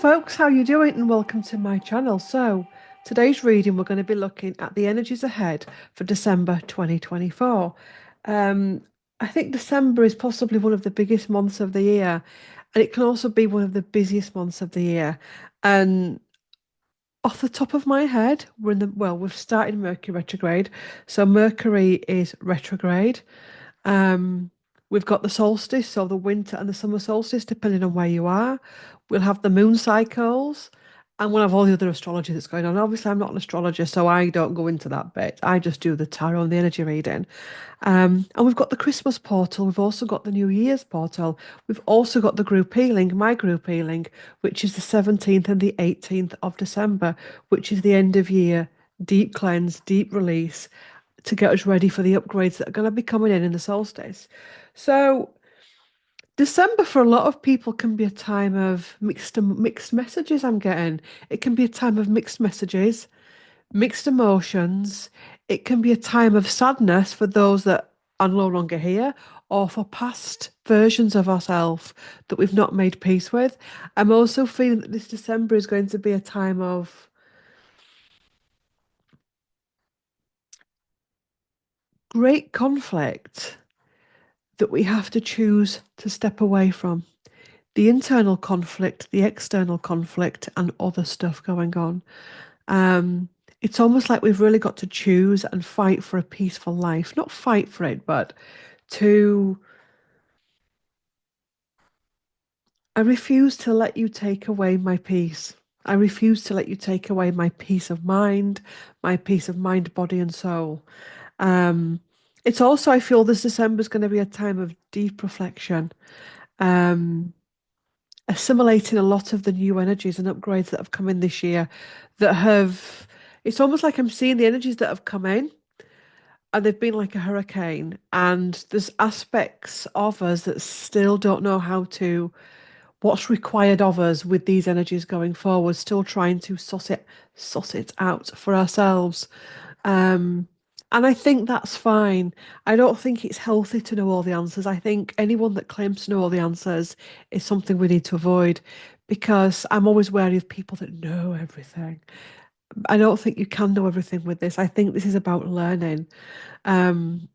folks, how you doing? And welcome to my channel. So today's reading, we're going to be looking at the energies ahead for December 2024. Um, I think December is possibly one of the biggest months of the year, and it can also be one of the busiest months of the year. And off the top of my head, we've started Mercury retrograde. So Mercury is retrograde. Um, we've got the solstice, so the winter and the summer solstice, depending on where you are. We'll have the moon cycles, and we'll have all the other astrology that's going on. Obviously, I'm not an astrologer, so I don't go into that bit. I just do the tarot and the energy reading. And we've got the Christmas portal. We've also got the New Year's portal. We've also got the group healing, my group healing, which is the 17th and the 18th of December, which is the end of year, deep cleanse, deep release to get us ready for the upgrades that are going to be coming in the solstice. So December for a lot of people can be a time of mixed messages. I'm getting it can be a time of mixed messages, mixed emotions. It can be a time of sadness for those that are no longer here, or for past versions of ourselves that we've not made peace with. I'm also feeling that this December is going to be a time of great conflict that we have to choose to step away from. The internal conflict, the external conflict, and other stuff going on. Um, it's almost like we've really got to choose and fight for a peaceful life. Not fight for it, but to. I refuse to let you take away my peace. I refuse to let you take away my peace of mind, body, and soul. Um, it's also, I feel this December is going to be a time of deep reflection. Um, Assimilating a lot of the new energies and upgrades that have come in this year that have it's almost like I'm seeing the energies that have come in and they've been like a hurricane, and there's aspects of us that still don't know how to what's required of us with these energies going forward, still trying to suss it out for ourselves. um and I think that's fine. I don't think it's healthy to know all the answers. I think anyone that claims to know all the answers is something we need to avoid, because I'm always wary of people that know everything. I don't think you can know everything with this. I think this is about learning. Um,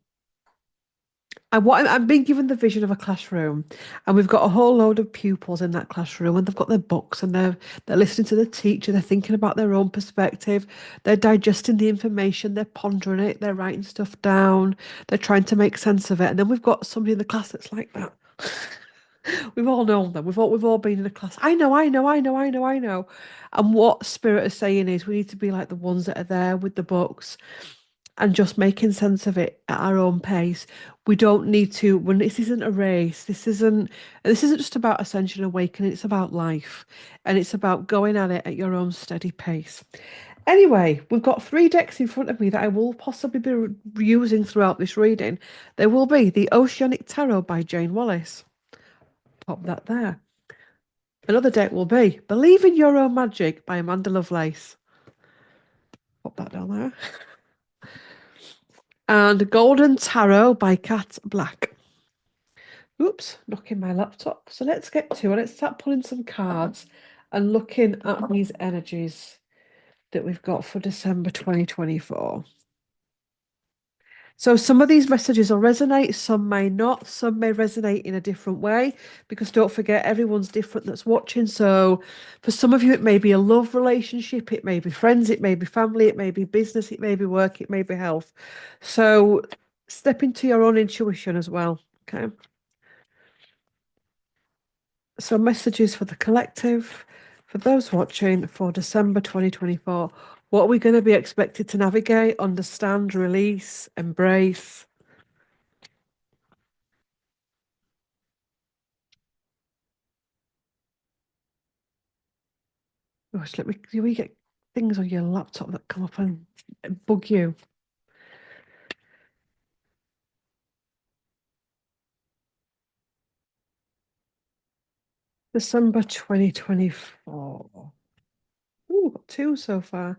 I'm being given the vision of a classroom, and we've got a whole load of pupils in that classroom, and they've got their books, and they're listening to the teacher. They're thinking about their own perspective. They're digesting the information. They're pondering it. They're writing stuff down. They're trying to make sense of it. And then we've got somebody in the class that's like that. We've all known them. We've all been in a class. I know, I know, I know, I know, I know. And what Spirit is saying is we need to be like the ones that are there with the books and just making sense of it at our own pace. We don't need to, when this isn't a race, this isn't just about ascension and awakening, it's about life. And it's about going at it at your own steady pace. Anyway, we've got three decks in front of me that I will possibly be using throughout this reading. There will be the Oceanic Tarot by Jane Wallace. Pop that there. Another deck will be Believe in Your Own Magic by Amanda Lovelace. Pop that down there. And Golden Tarot by Kat Black. Oops, knocking my laptop. So let's get to it. Let's start pulling some cards and looking at these energies that we've got for December 2024. So some of these messages will resonate, some may not, some may resonate in a different way, because don't forget, everyone's different that's watching. So for some of you, it may be a love relationship, it may be friends, it may be family, it may be business, it may be work, it may be health. So step into your own intuition as well. Okay. So messages for the collective, for those watching for December 2024. What are we going to be expected to navigate, understand, release, embrace? Gosh, do we get things on your laptop that come up and bug you? December 2024. Ooh, we've got two so far.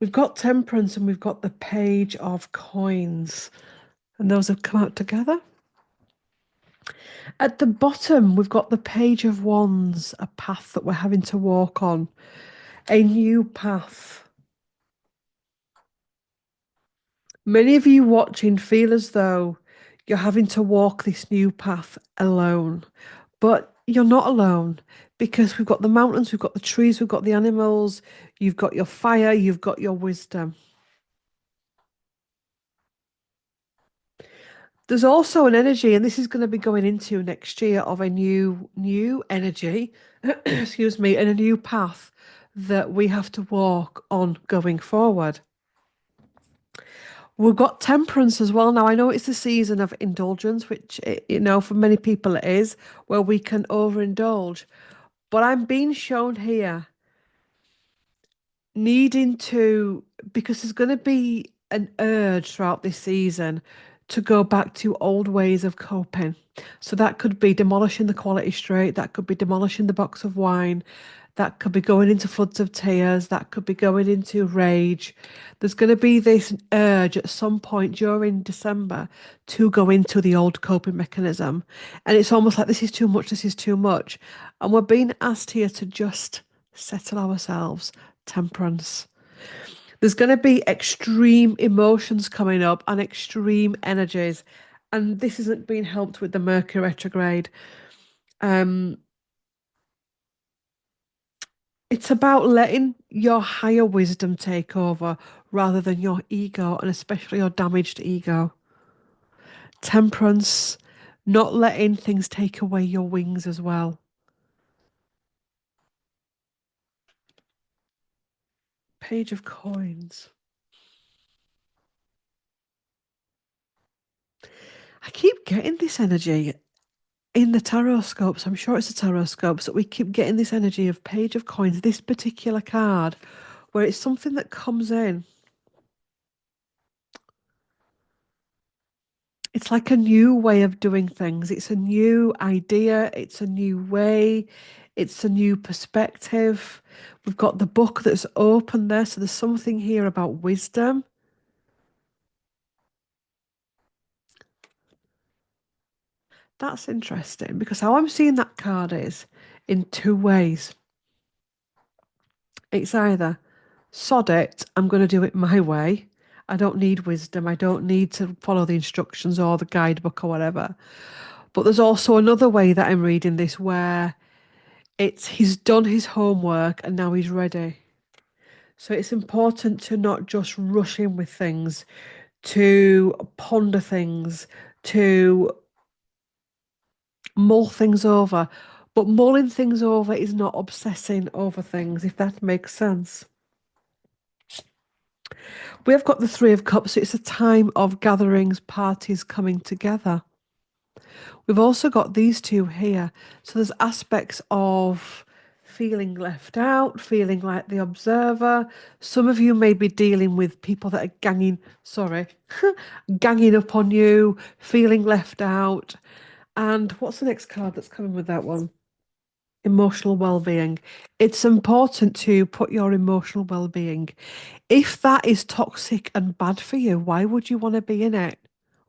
We've got Temperance and we've got the Page of Coins. And those have come out together. At the bottom, we've got the Page of Wands, a path that we're having to walk on, a new path. Many of you watching feel as though you're having to walk this new path alone, but you're not alone because we've got the mountains, we've got the trees, we've got the animals, you've got your fire, you've got your wisdom. There's also an energy, and this is going to be going into next year of a new energy, excuse me, and a new path that we have to walk on going forward. We've got temperance as well. Now, I know it's the season of indulgence, which, for many people it is, where we can overindulge. But I'm being shown here needing to, because there's going to be an urge throughout this season to go back to old ways of coping. So that could be demolishing the quality street, that could be demolishing the box of wine, that could be going into floods of tears, that could be going into rage. There's going to be this urge at some point during December to go into the old coping mechanism. And it's almost like this is too much, this is too much. And we're being asked here to just settle ourselves, temperance. There's going to be extreme emotions coming up and extreme energies. And this isn't being helped with the Mercury retrograde. Um, it's about letting your higher wisdom take over rather than your ego, and especially your damaged ego. Temperance, not letting things take away your wings as well. Page of Coins. I keep getting this energy in the tarot scopes. I'm sure it's the tarot scopes that we keep getting this energy of Page of Coins, this particular card, where it's something that comes in. It's like a new way of doing things. It's a new idea. It's a new way. It's a new perspective. We've got the book that's open there. So there's something here about wisdom. That's interesting because how I'm seeing that card is in two ways. It's either sod it, I'm going to do it my way. I don't need wisdom. I don't need to follow the instructions or the guidebook or whatever. But there's also another way that I'm reading this where it's he's done his homework and now he's ready. So it's important to not just rush in with things, to ponder things, to mull things over. But mulling things over is not obsessing over things, if that makes sense. We have got the Three of Cups, so it's a time of gatherings, parties coming together. We've also got these two here. So there's aspects of feeling left out, feeling like the observer. Some of you may be dealing with people that are ganging up on you, feeling left out. And what's the next card that's coming with that one? Emotional well-being. It's important to put your emotional well-being. If that is toxic and bad for you, why would you want to be in it?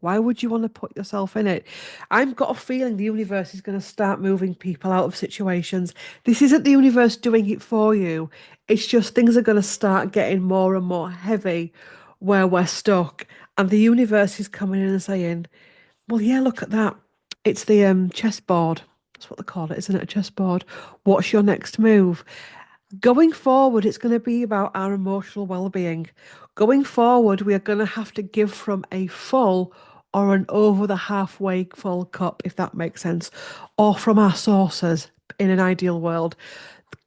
Why would you want to put yourself in it? I've got a feeling the universe is going to start moving people out of situations. This isn't the universe doing it for you. It's just things are going to start getting more and more heavy where we're stuck. And the universe is coming in and saying, well, yeah, look at that. It's the chessboard. That's what they call it, isn't it? A chessboard. What's your next move? Going forward, it's going to be about our emotional well-being. Going forward, we are going to have to give from a full or an over the halfway full cup, if that makes sense, or from our sources in an ideal world.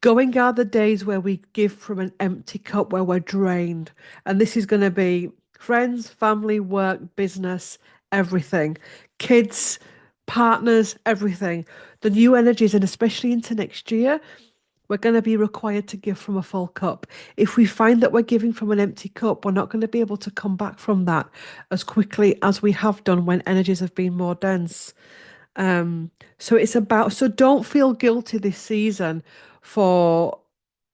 Going are the days where we give from an empty cup, where we're drained. And this is going to be friends, family, work, business, everything, kids, partners, everything. The new energies, and especially into next year, we're going to be required to give from a full cup. If we find that we're giving from an empty cup, we're not going to be able to come back from that as quickly as we have done when energies have been more dense. So it's about, so don't feel guilty this season for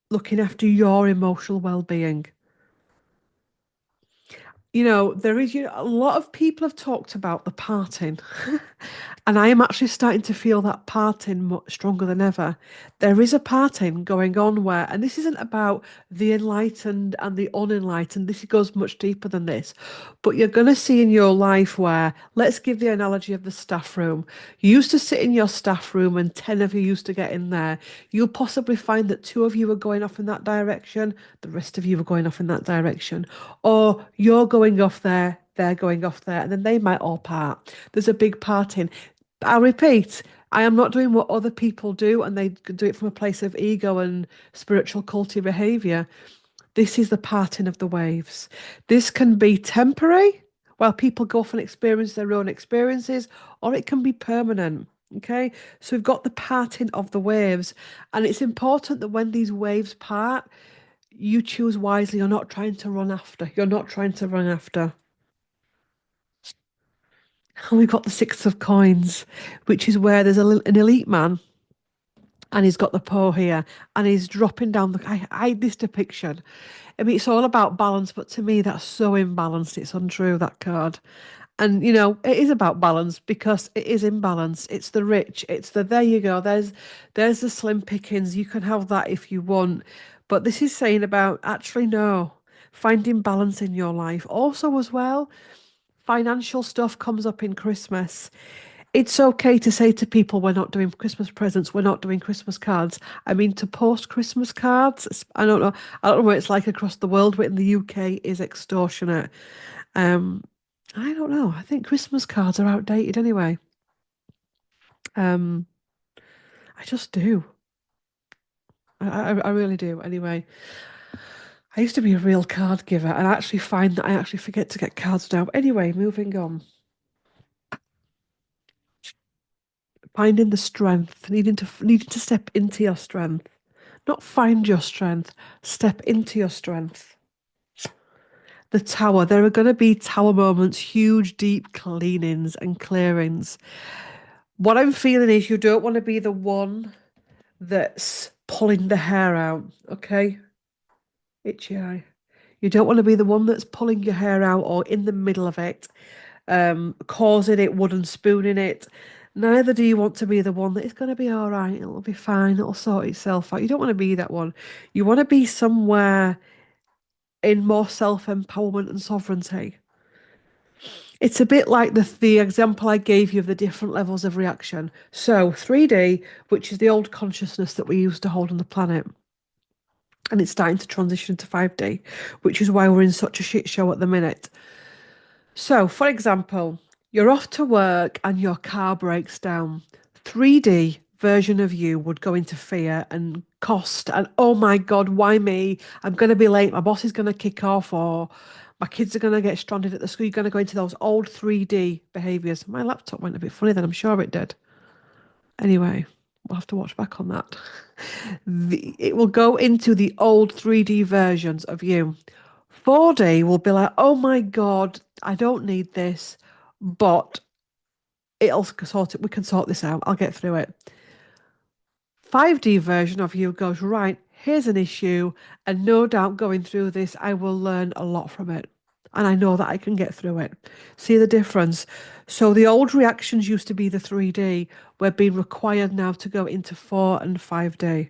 looking after your emotional well-being. There is, a lot of people have talked about the parting. And I am actually starting to feel that parting much stronger than ever. There is a parting going on where, and this isn't about the enlightened and the unenlightened, this goes much deeper than this. But you're going to see in your life where, let's give the analogy of the staff room. You used to sit in your staff room and 10 of you used to get in there. You'll possibly find that two of you are going off in that direction, the rest of you are going off in that direction. Or you're going off there, they're going off there, and then they might all part. There's a big parting. I'll repeat, I am not doing what other people do and they do it from a place of ego and spiritual culty behavior. This is the parting of the waves. This can be temporary while people go off and experience their own experiences, or it can be permanent. Okay, so we've got the parting of the waves, and it's important that when these waves part, you choose wisely. You're not trying to run after. You're not trying to run after. And we've got the Six of Coins, which is where there's an elite man and he's got the paw here and he's dropping down the. I this depiction. I mean, it's all about balance, but to me, that's so imbalanced. It's untrue, that card. And it is about balance because it is imbalance. It's the rich. It's the there you go. There's the slim pickings. You can have that if you want. But this is saying about actually no, finding balance in your life. Also, as well, financial stuff comes up in Christmas. It's okay to say to people, we're not doing Christmas presents, we're not doing Christmas cards. I mean, to post Christmas cards, I don't know what it's like across the world, but in the UK is extortionate. Um, I don't know. I think Christmas cards are outdated anyway. Um, I just do. I really do. Anyway, I used to be a real card giver, and I actually find that I actually forget to get cards now. Anyway, moving on. Finding the strength, needing to step into your strength, not find your strength, step into your strength. The tower, there are going to be tower moments, huge, deep cleanings and clearings. What I'm feeling is you don't want to be the one that's pulling the hair out, okay? Itchy eye. You don't want to be the one that's pulling your hair out or in the middle of it, causing it, wooden spooning it. Neither do you want to be the one that is going to be all right, it'll be fine, it'll sort itself out. You don't want to be that one. You want to be somewhere in more self-empowerment and sovereignty. It's a bit like the example I gave you of the different levels of reaction. So 3D, which is the old consciousness that we used to hold on the planet, and it's starting to transition to 5D, which is why we're in such a shit show at the minute. So, for example, you're off to work and your car breaks down. 3D version of you would go into fear and cost and oh my God, why me? I'm going to be late. My boss is going to kick off or my kids are going to get stranded at the school. You're going to go into those old 3D behaviors. My laptop went a bit funny then. I'm sure it did. Anyway, we'll have to watch back on that. It will go into the old 3D versions of you. 4D will be like, oh my God, I don't need this, but it'll sort it. We can sort this out. I'll get through it. 5D version of you goes, right, here's an issue, and no doubt going through this, I will learn a lot from it. And I know that I can get through it. See the difference? So the old reactions used to be the 3D. We're being required now to go into 4 and 5D.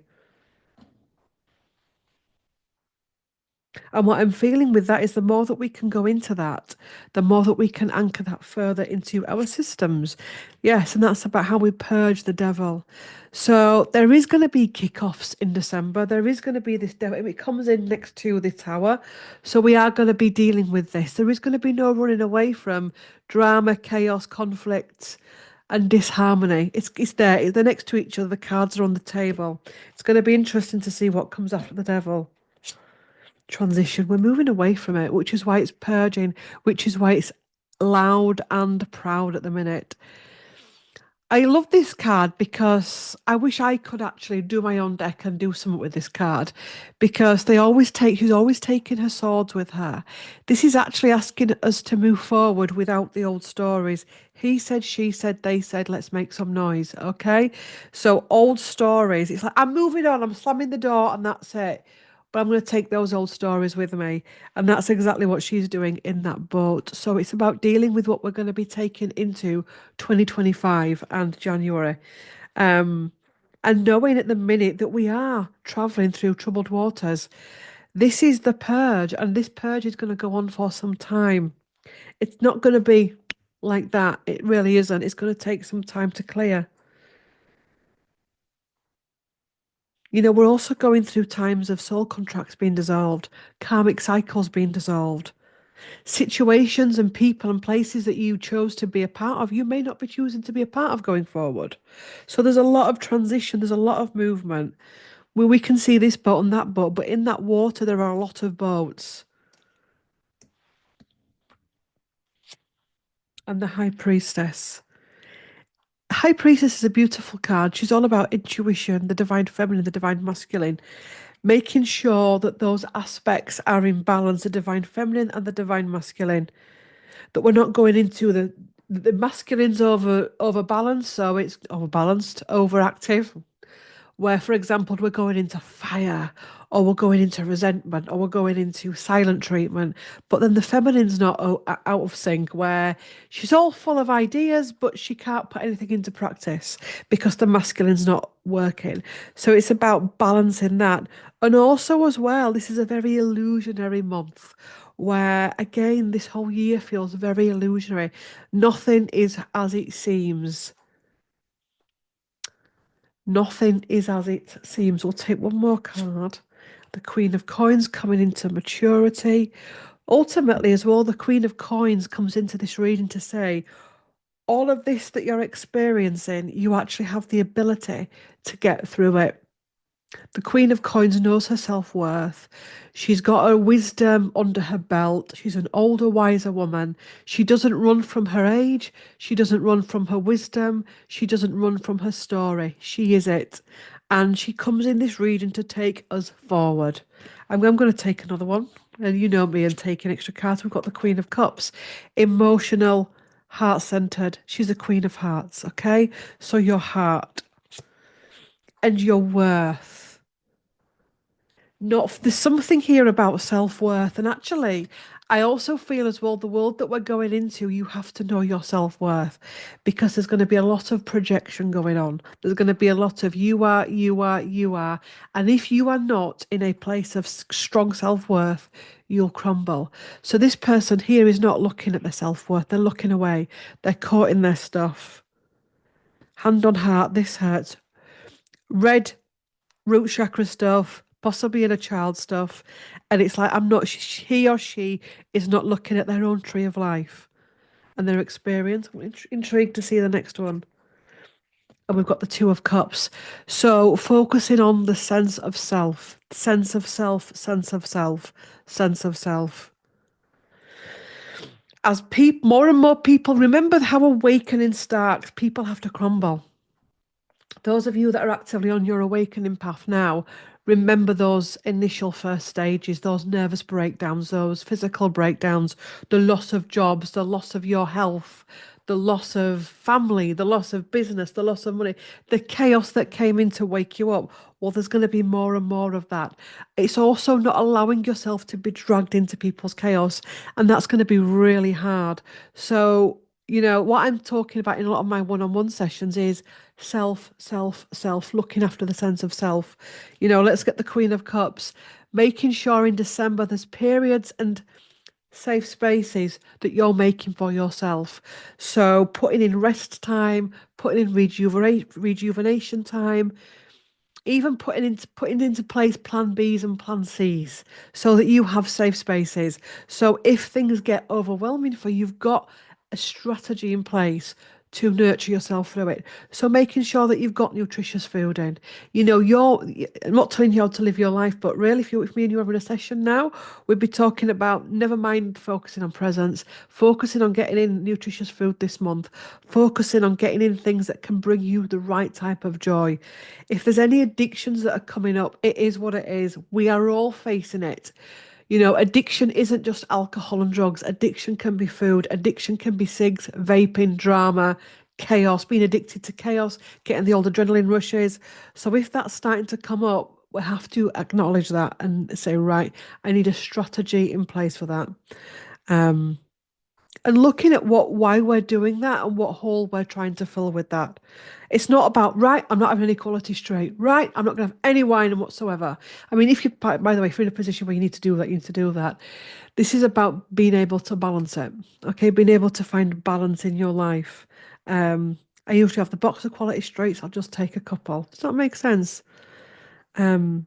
And what I'm feeling with that is the more that we can go into that, the more that we can anchor that further into our systems. Yes, and that's about how we purge the devil. So there is going to be kickoffs in December. There is going to be this devil. It comes in next to the tower. So we are going to be dealing with this. There is going to be no running away from drama, chaos, conflict, and disharmony. It's there. They're next to each other. The cards are on the table. It's going to be interesting to see what comes after the devil. Transition. We're moving away from it, which is why it's purging, which is why it's loud and proud at the minute. I love this card because I wish I could actually do my own deck and do something with this card because she's always taking her swords with her. This is actually asking us to move forward without the old stories. He said, she said, they said, let's make some noise. Okay. So old stories, it's like, I'm moving on, I'm slamming the door and that's it. but I'm going to take those old stories with me. And that's exactly what she's doing in that boat. So it's about dealing with what we're going to be taking into 2025 and January. Um, and knowing at the minute that we are traveling through troubled waters. This is the purge, and this purge is going to go on for some time. It's not going to be like that. It really isn't. It's going to take some time to clear. We're also going through times of soul contracts being dissolved, karmic cycles being dissolved, situations and people and places that you chose to be a part of, you may not be choosing to be a part of going forward. So there's a lot of transition, there's a lot of movement where we can see this boat and that boat, but in that water, there are a lot of boats. And the High Priestess. High Priestess is a beautiful card. She's all about intuition, the divine feminine, the divine masculine, making sure that those aspects are in balance, the divine feminine and the divine masculine, that we're not going into the masculine's overbalanced, so it's overbalanced, overactive, where, for example, we're going into fire, or we're going into resentment, or we're going into silent treatment. But then the feminine's not out of sync, where she's all full of ideas, but she can't put anything into practice because the masculine's not working. So it's about balancing that. And also, as well, this is a very illusionary month. Where again, this whole year feels very illusionary. Nothing is as it seems. Nothing is as it seems. We'll take one more card. The Queen of Coins coming into maturity. Ultimately, as well, the Queen of Coins comes into this reading to say, all of this that you're experiencing, you actually have the ability to get through it. The Queen of Coins knows her self-worth. She's got her wisdom under her belt. She's an older, wiser woman. She doesn't run from her age. She doesn't run from her wisdom. She doesn't run from her story. She is it. And she comes in this reading to take us forward. I'm going to take another one. And you know me and taking extra cards. We've got the Queen of Cups. Emotional, heart-centered. She's a Queen of Hearts, okay? So your heart and your worth. Not there's something here about self-worth, and actually I also feel as well the world that we're going into, you have to know your self-worth, because there's going to be a lot of projection going on. There's going to be a lot of you are, you are, you are, and if you are not in a place of strong self-worth, you'll crumble. So this person here is not looking at their self-worth, they're looking away, they're caught in their stuff. Hand on heart, this hurts. Red root chakra stuff, possibly inner child stuff. And it's like, I'm not, he or she is not looking at their own tree of life and their experience. I'm intrigued to see the next one. And we've got the Two of Cups. So focusing on the sense of self, sense of self, sense of self, sense of self. As more and more people remember how awakening starts, people have to crumble. Those of you that are actively on your awakening path now, remember those initial first stages, those nervous breakdowns, those physical breakdowns, the loss of jobs, the loss of your health, the loss of family, the loss of business, the loss of money, the chaos that came in to wake you up. Well, there's going to be more and more of that. It's also not allowing yourself to be dragged into people's chaos, and that's going to be really hard. So, what I'm talking about in a lot of my one-on-one sessions is self, self, self, looking after the sense of self. Let's get the Queen of Cups, making sure in December there's periods and safe spaces that you're making for yourself. So putting in rest time, putting in rejuvenation time, even putting into place plan Bs and plan Cs so that you have safe spaces. So if things get overwhelming for you, you've got a strategy in place to nurture yourself through it. So making sure that you've got nutritious food in. I'm not telling you how to live your life, but really if me and you are having a session now, we'd be talking about, never mind focusing on presents, focusing on getting in nutritious food this month, focusing on getting in things that can bring you the right type of joy. If there's any addictions that are coming up, it is what it is. We are all facing it. Addiction isn't just alcohol and drugs. Addiction can be food. Addiction can be cigs, vaping, drama, chaos, being addicted to chaos, getting the old adrenaline rushes. So if that's starting to come up, We have to acknowledge that and say, right, I need a strategy in place for that. Um, and looking at why we're doing that and what hole we're trying to fill with that. It's not about, right, I'm not having any quality straight. Right, I'm not going to have any wine whatsoever. I mean, if you, by the way, if you're in a position where you need to do that, you need to do that. This is about being able to balance it. Okay, being able to find balance in your life. I usually have the box of quality straights. I'll just take a couple. Does that make sense? Um,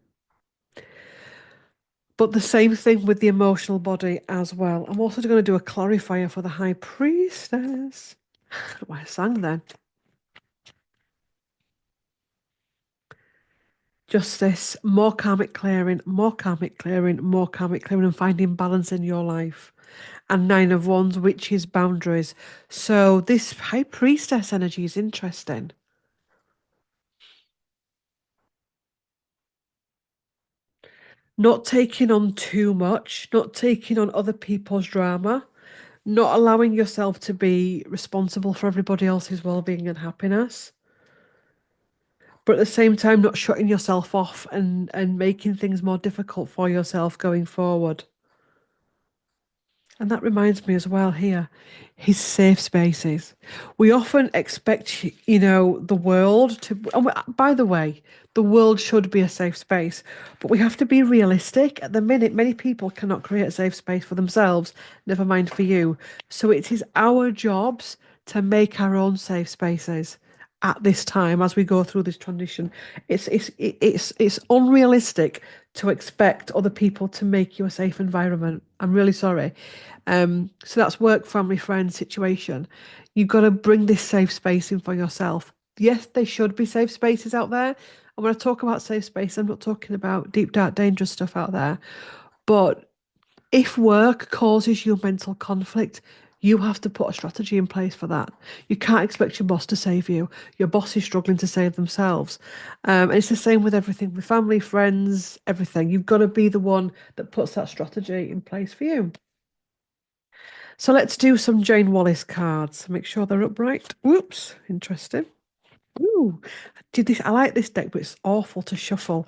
but the same thing with the emotional body as well. I'm also going to do a clarifier for the high priestess. Why I sang then. Justice, more karmic clearing, more karmic clearing, more karmic clearing, and finding balance in your life. And Nine of Wands, which is boundaries. So this high priestess energy is interesting. Not taking on too much, not taking on other people's drama, not allowing yourself to be responsible for everybody else's well-being and happiness, but at the same time not shutting yourself off and making things more difficult for yourself going forward. And that reminds me as well here, his safe spaces. We often expect, the world to, and by the way, the world should be a safe space, but we have to be realistic. At the minute, many people cannot create a safe space for themselves, never mind for you. So it is our jobs to make our own safe spaces at this time as we go through this transition. It's unrealistic to expect other people to make you a safe environment. I'm really sorry. So that's work, family, friends situation. You've got to bring this safe space in for yourself. Yes, there should be safe spaces out there. And when I talk about safe space, I'm not talking about deep, dark, dangerous stuff out there. But if work causes you mental conflict, you have to put a strategy in place for that. You can't expect your boss to save you. Your boss is struggling to save themselves. And it's the same with everything, with family, friends, everything. You've got to be the one that puts that strategy in place for you. So let's do some Jane Wallace cards. Make sure they're upright. Whoops, interesting. Ooh, did this? I like this deck, but it's awful to shuffle,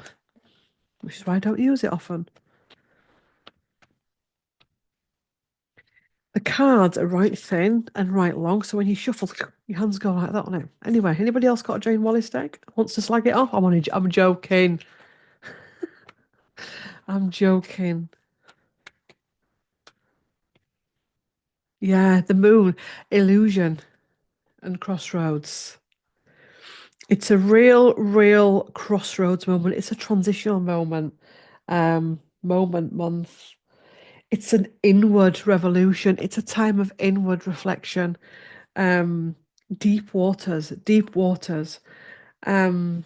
which is why I don't use it often. The cards are right thin and right long, so when you shuffle, your hands go like that on it. Anyway, anybody else got a Jane Wallace deck? Wants to slag it off? I'm joking. I'm joking. Yeah, the moon, illusion, and crossroads. It's a real crossroads moment. It's a transitional moment, month. It's an inward revolution. It's a time of inward reflection. Um, deep waters, deep waters. Um,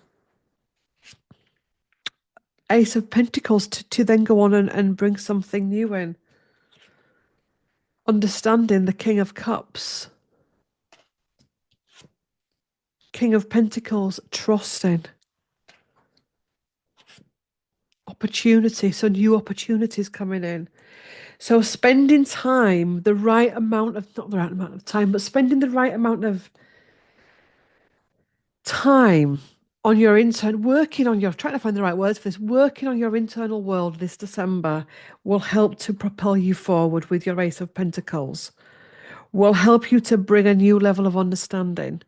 Ace of Pentacles to then go on and bring something new in. Understanding the King of Cups. King of Pentacles, trusting. Opportunity, so new opportunities coming in. So spending time, the right amount of, not the right amount of time, but spending the right amount of time on your intern, working on your, trying to find the right words for this, working on your internal world this December will help to propel you forward with your Ace of Pentacles, will help you to bring a new level of understanding,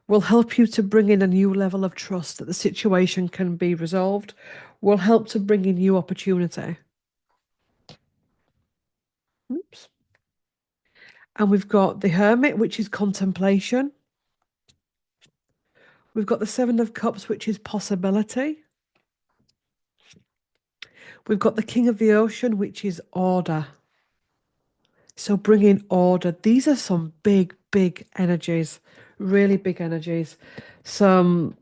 will help you to bring in a new level of trust that the situation can be resolved, will help to bring in new opportunity. Oops. And we've got the Hermit, which is contemplation. We've got the Seven of Cups, which is possibility. We've got the King of the Ocean, which is order. So bringing order. These are some big energies, really big energies. Some,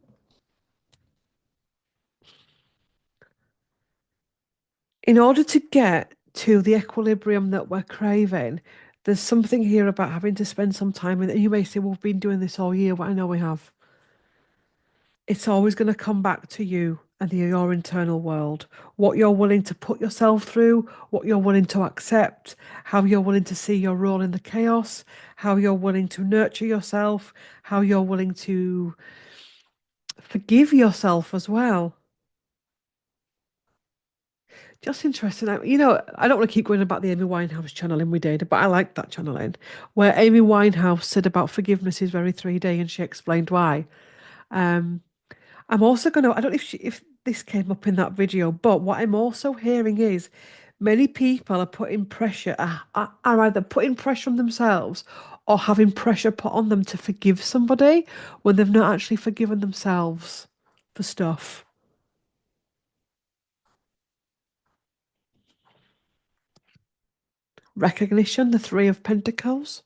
in order to get to the equilibrium that we're craving, there's something here about having to spend some time with it. You may say, well, we've been doing this all year. Well, I know we have. It's always going to come back to you and your internal world, what you're willing to put yourself through, what you're willing to accept, how you're willing to see your role in the chaos, how you're willing to nurture yourself, how you're willing to forgive yourself as well. Just interesting. I don't want to keep going about the Amy Winehouse channeling we did, but I liked that channeling where Amy Winehouse said about forgiveness is very 3D and she explained why. Um, I'm also going to, I don't know if this came up in that video, but what I'm also hearing is many people are putting pressure, are either putting pressure on themselves or having pressure put on them to forgive somebody when they've not actually forgiven themselves for stuff. Recognition, the Three of Pentacles,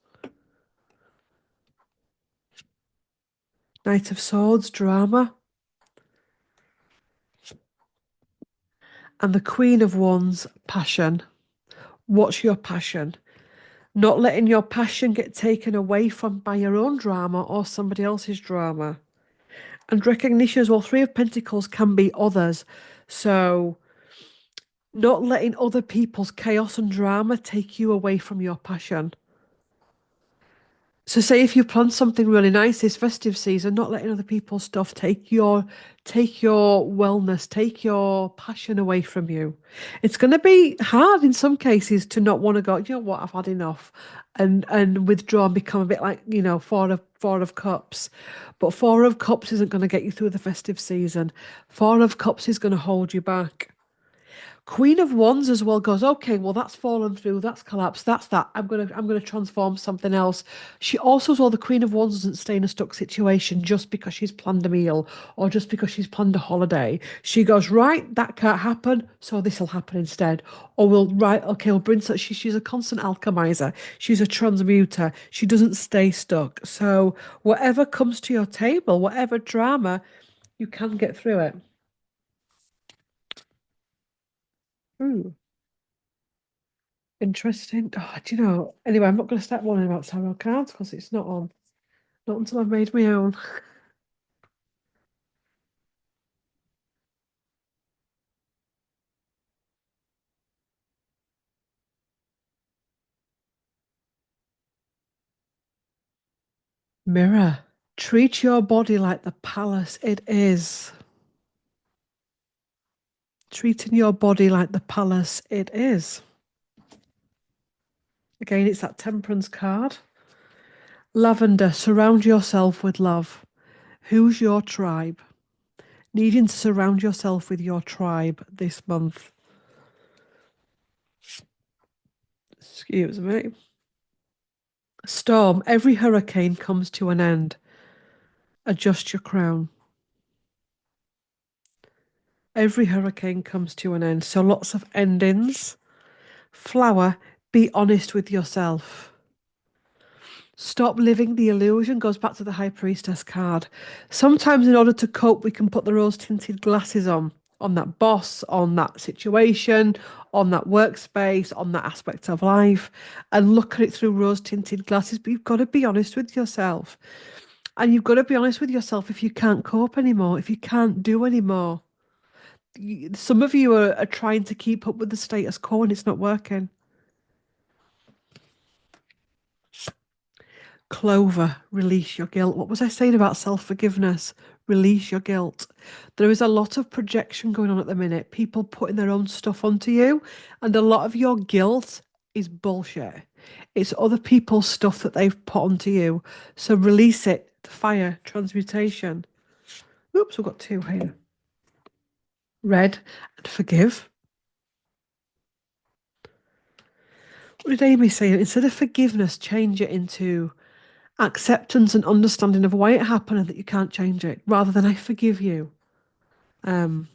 Knight of Swords, drama, and the Queen of Wands, passion. What's your passion? Not letting your passion get taken away from by your own drama or somebody else's drama. And recognition as well, Three of Pentacles can be others. So not letting other people's chaos and drama take you away from your passion. So say if you plan something really nice this festive season, not letting other people's stuff take your wellness, take your passion away from you. It's going to be hard in some cases to not want to go, you know what, I've had enough and withdraw and become a bit like, four of cups. But four of cups isn't going to get you through the festive season. Four of cups is going to hold you back. Queen of Wands as well goes, okay, well that's fallen through, that's collapsed, that's that. I'm gonna transform something else. She also as well, the Queen of Wands doesn't stay in a stuck situation just because she's planned a meal or just because she's planned a holiday. She goes, right, that can't happen, so this will happen instead. Or we'll bring she's a constant alchemizer. She's a transmuter. She doesn't stay stuck. So whatever comes to your table, whatever drama, you can get through it. Ooh. Interesting. Oh, do you know? Anyway, I'm not going to start worrying about tarot cards because it's not on. Not until I've made my own. Mirror. Treat your body like the palace it is. Treating your body like the palace it is. Again, it's that temperance card. Lavender. Surround yourself with love. Who's your tribe? Needing to surround yourself with your tribe this month. Excuse me. Storm. Every hurricane comes to an end. Adjust your crown. Every hurricane comes to an end. So lots of endings. Flower, be honest with yourself. Stop living the illusion goes back to the High Priestess card. Sometimes, in order to cope, we can put the rose tinted glasses on that boss, on that situation, on that workspace, on that aspect of life, and look at it through rose tinted glasses. But you've got to be honest with yourself. And you've got to be honest with yourself if you can't cope anymore, if you can't do anymore. Some of you are trying to keep up with the status quo and it's not working. Clover, release your guilt. What was I saying about self-forgiveness? Release your guilt. There is a lot of projection going on at the minute. People putting their own stuff onto you, and a lot of your guilt is bullshit. It's other people's stuff that they've put onto you. So release it. Fire, transmutation. Oops, we've got two here. Red and forgive. What did Amy say? Instead of forgiveness, change it into acceptance and understanding of why it happened and that you can't change it, rather than I forgive you. Um,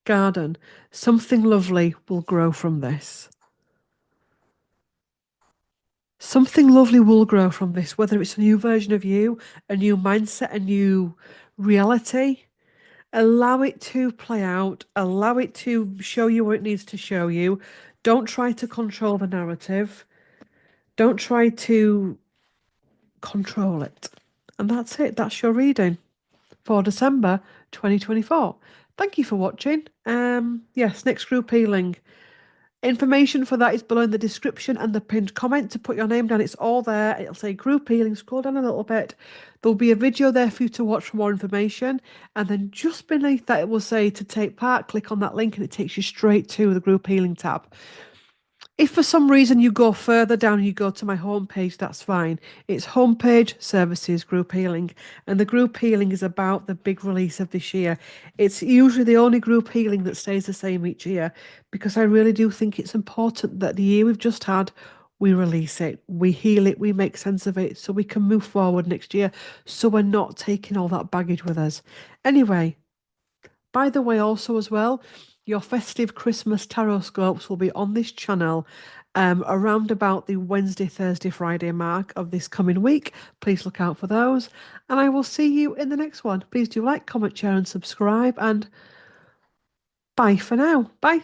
Garden, something lovely will grow from this. Something lovely will grow from this, whether it's a new version of you, a new mindset, a new reality. Allow it to play out, allow it to show you what it needs to show you. Don't try to control the narrative. Don't try to control it. And that's it. That's your reading for December 2024. Thank you for watching. Yes, next group healing. Information for that is below in the description and the pinned comment to put your name down. It's all there. It'll say group healing. Scroll down a little bit. There'll be a video there for you to watch for more information. And then just beneath that, it will say to take part. Click on that link and it takes you straight to the group healing tab. If for some reason you go further down and you go to my homepage, that's fine. It's homepage services group healing. And the group healing is about the big release of this year. It's usually the only group healing that stays the same each year because I really do think it's important that the year we've just had, we release it, we heal it, we make sense of it so we can move forward next year so we're not taking all that baggage with us. Anyway, by the way, also as well, your festive Christmas tarot scopes will be on this channel around about the Wednesday, Thursday, Friday mark of this coming week. Please look out for those. And I will see you in the next one. Please do like, comment, share, and subscribe. And bye for now. Bye.